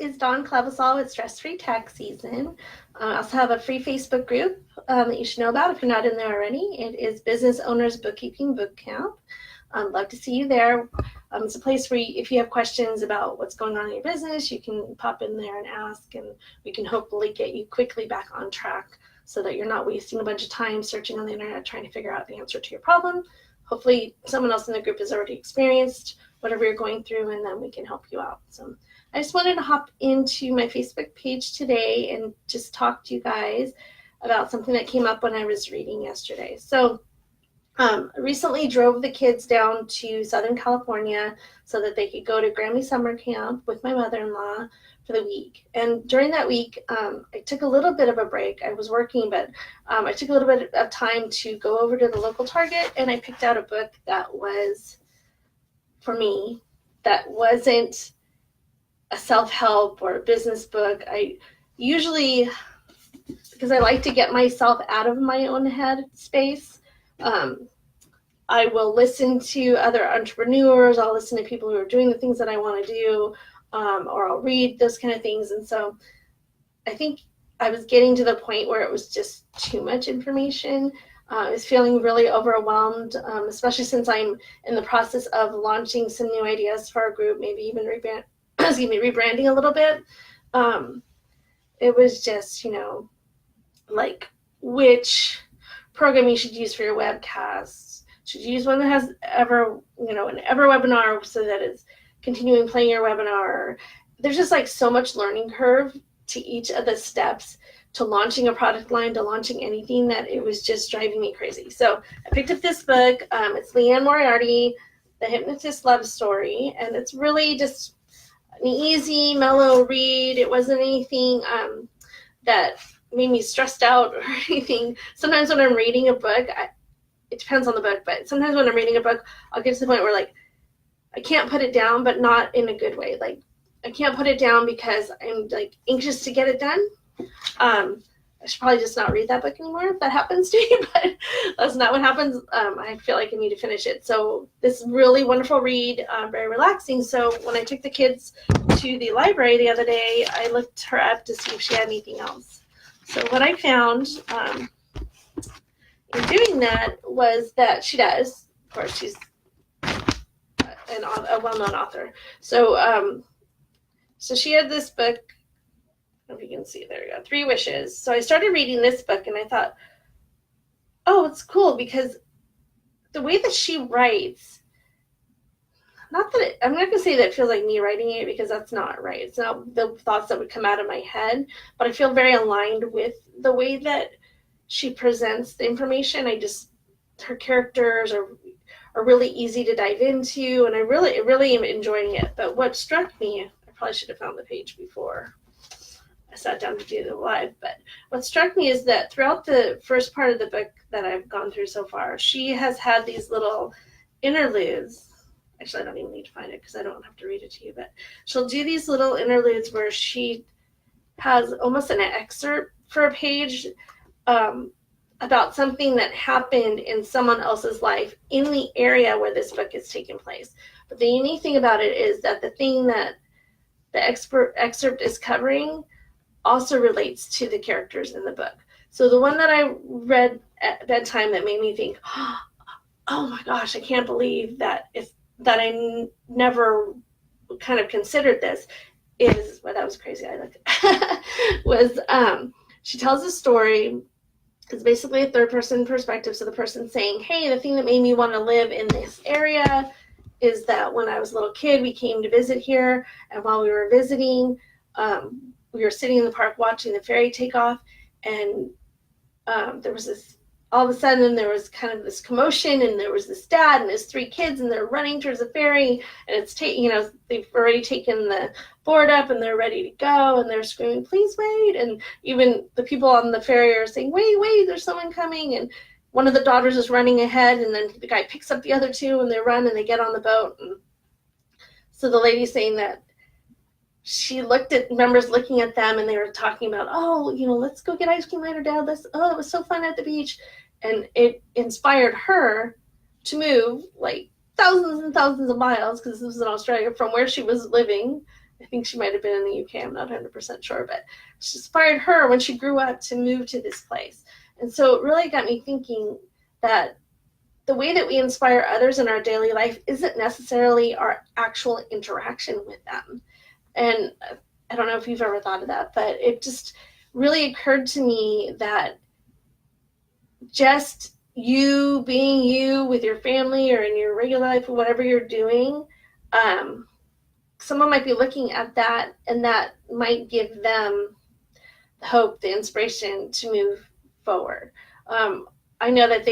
is Dawn Clevisol with Stress Free Tax Season. I also have a free Facebook group that you should know about if you're not in there already. It is Business Owners Bookkeeping Boot Camp. I'd love to see you there. It's a place where if you have questions about what's going on in your business, you can pop in there and ask, and we can hopefully get you quickly back on track so that you're not wasting a bunch of time searching on the internet trying to figure out the answer to your problem. Hopefully someone else in the group has already experienced whatever you're going through, and then we can help you out. So I just wanted to hop into my Facebook page today and just talk to you guys about something that came up when I was reading yesterday. So recently drove the kids down to Southern California so that they could go to Grammy Summer Camp with my mother-in-law for the week. And during that week, I took a little bit of a break. I was working, but I took a little bit of time to go over to the local Target, and I picked out a book that was, for me, that wasn't a self-help or a business book. I usually, because I like to get myself out of my own head space, I will listen to other entrepreneurs. I'll listen to people who are doing the things that I want to do, or I'll read those kind of things. And so I think I was getting to the point where it was just too much information. I was feeling really overwhelmed, especially since I'm in the process of launching some new ideas for our group, maybe even rebranding a little bit. It was just, like which program you should use for your webcasts. Should you use one that has an Ever webinar so that it's continuing playing your webinar? There's just like so much learning curve to each of the steps, to launching a product line, to launching anything, that it was just driving me crazy. So I picked up this book. It's Liane Moriarty, The Hypnotist Love Story, and it's really just an easy, mellow read. It wasn't anything that made me stressed out or anything. Sometimes when I'm reading a book, it depends on the book, but sometimes when I'm reading a book, I'll get to the point where like I can't put it down, but not in a good way. Like I can't put it down because I'm like anxious to get it done. I should probably just not read that book anymore if that happens to me, but that's not what happens. I feel like I need to finish it. So this really wonderful read, very relaxing. So when I took the kids to the library the other day, I looked her up to see if she had anything else. So what I found in doing that was that she does. Of course, she's a well-known author. So so she had this book. I don't know if you can see, there we go, Three Wishes. So I started reading this book and I thought, oh, it's cool because the way that she writes, not that I'm not going to say that it feels like me writing it, because that's not right. It's not the thoughts that would come out of my head, but I feel very aligned with the way that she presents the information. Her characters are really easy to dive into, and I really am enjoying it. But what struck me, I probably should have found the page before I sat down to do the live, but what struck me is that throughout the first part of the book that I've gone through so far, she has had these little interludes. Actually, I don't even need to find it because I don't have to read it to you, but she'll do these little interludes where she has almost an excerpt for a page about something that happened in someone else's life in the area where this book is taking place. But the unique thing about it is that the thing that the excerpt is covering also relates to the characters in the book. So the one that I read at bedtime that made me think, oh my gosh, I can't believe that I never kind of considered this, is, well, that was crazy. I looked was she tells a story. It's basically a third person perspective. So the person's saying, hey, the thing that made me want to live in this area is that when I was a little kid, we came to visit here, and while we were visiting, we were sitting in the park watching the ferry take off, and there was this, all of a sudden there was kind of this commotion, and there was this dad and his three kids, and they're running towards the ferry, and it's they've already taken the board up and they're ready to go, and they're screaming, please wait, and even the people on the ferry are saying, wait, there's someone coming, and one of the daughters is running ahead, and then the guy picks up the other two, and they run and they get on the boat. And so the lady's saying that she remembers looking at them, and they were talking about, let's go get ice cream later, Dad. It was so fun at the beach. And it inspired her to move like thousands and thousands of miles, because this was in Australia, from where she was living I think she might have been in the UK. I'm not 100% sure, but she inspired her when she grew up to move to this place. And so it really got me thinking that the way that we inspire others in our daily life isn't necessarily our actual interaction with them. And I don't know if you've ever thought of that, but it just really occurred to me that just you being you with your family or in your regular life or whatever you're doing, someone might be looking at that, and that might give them the hope, the inspiration to move forward. I know that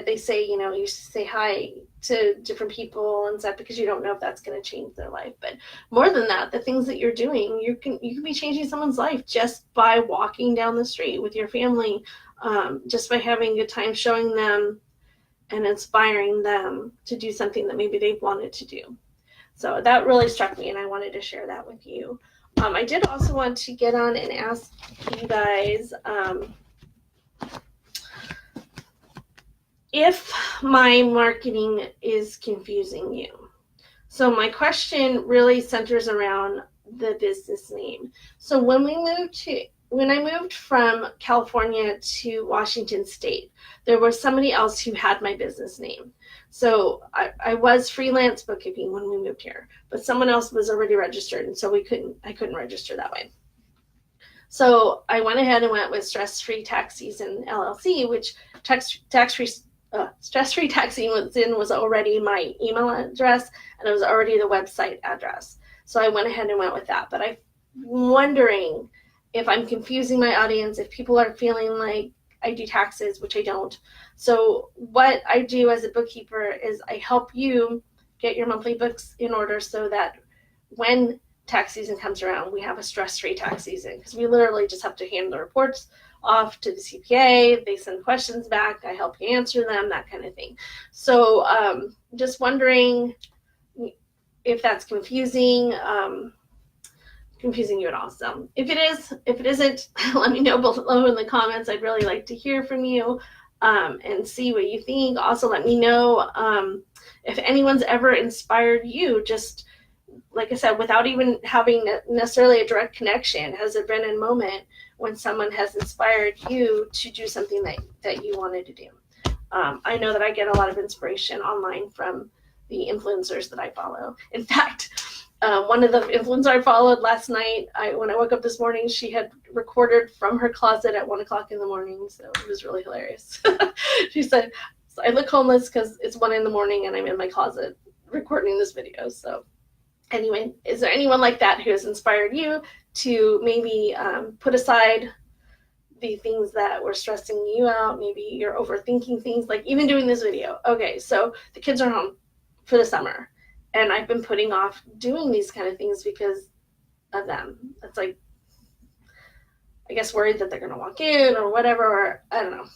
they say, you say hi to different people and stuff because you don't know if that's going to change their life. But more than that, the things that you're doing, you can be changing someone's life just by walking down the street with your family, just by having a good time, showing them and inspiring them to do something that maybe they've wanted to do. So that really struck me, and I wanted to share that with you. I did also want to get on and ask you guys if my marketing is confusing you. So my question really centers around the business name. So when I moved from California to Washington State, there was somebody else who had my business name. So I was freelance bookkeeping when we moved here, but someone else was already registered, and so I couldn't register that way. So I went ahead and went with Stress Free Tax Season LLC, which Stress Free Tax Season was already my email address, and it was already the website address. So I went ahead and went with that. But I'm wondering if I'm confusing my audience, if people are feeling like I do taxes, which I don't. So what I do as a bookkeeper is I help you get your monthly books in order so that when tax season comes around, we have a stress-free tax season, because we literally just have to hand the reports off to the CPA. They send questions back. I help you answer them, that kind of thing. So just wondering if that's confusing you at all. So if it isn't, let me know below in the comments. I'd really like to hear from you and see what you think. Also, let me know if anyone's ever inspired you, just like I said, without even having necessarily a direct connection. Has there been a moment when someone has inspired you to do something that you wanted to do? I know that I get a lot of inspiration online from the influencers that I follow. In fact, one of the influencers I followed last night, when I woke up this morning, she had recorded from her closet at 1:00 in the morning. So it was really hilarious. She said, I look homeless because it's 1 a.m. and I'm in my closet recording this video. So anyway, is there anyone like that who has inspired you to maybe put aside the things that were stressing you out? Maybe you're overthinking things, like even doing this video. Okay, so the kids are home for the summer, and I've been putting off doing these kind of things because of them. It's like, I guess, worried that they're going to walk in or whatever, or I don't know.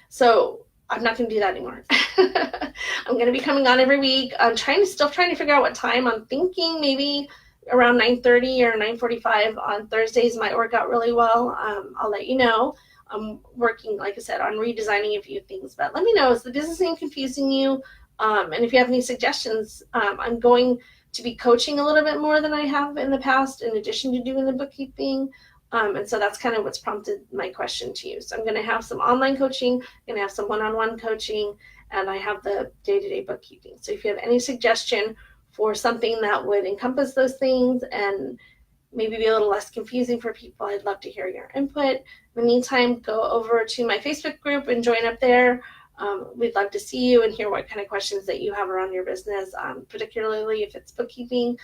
So I'm not going to do that anymore. I'm going to be coming on every week. I'm still trying to figure out what time. I'm thinking maybe around 9:30 or 9:45 on Thursdays might work out really well. I'll let you know. I'm working, like I said, on redesigning a few things, but let me know, is the business name confusing you? And if you have any suggestions, I'm going to be coaching a little bit more than I have in the past, in addition to doing the bookkeeping. And so that's kind of what's prompted my question to you. So I'm going to have some online coaching, I'm going to have some one-on-one coaching, and I have the day-to-day bookkeeping. So if you have any suggestion for something that would encompass those things and maybe be a little less confusing for people, I'd love to hear your input. In the meantime, go over to my Facebook group and join up there. We'd love to see you and hear what kind of questions that you have around your business, particularly if it's bookkeeping,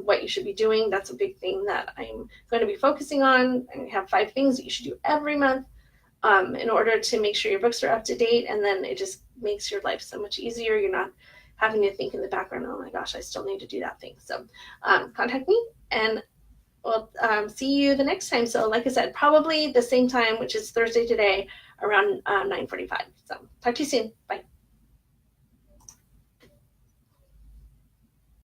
what you should be doing. That's a big thing that I'm going to be focusing on. I have 5 things that you should do every month in order to make sure your books are up to date, and then it just makes your life so much easier. You're not having to think in the background, oh my gosh, I still need to do that thing. So contact me, and we'll see you the next time. So like I said, probably the same time, which is Thursday today, around 9:45. So talk to you soon. Bye.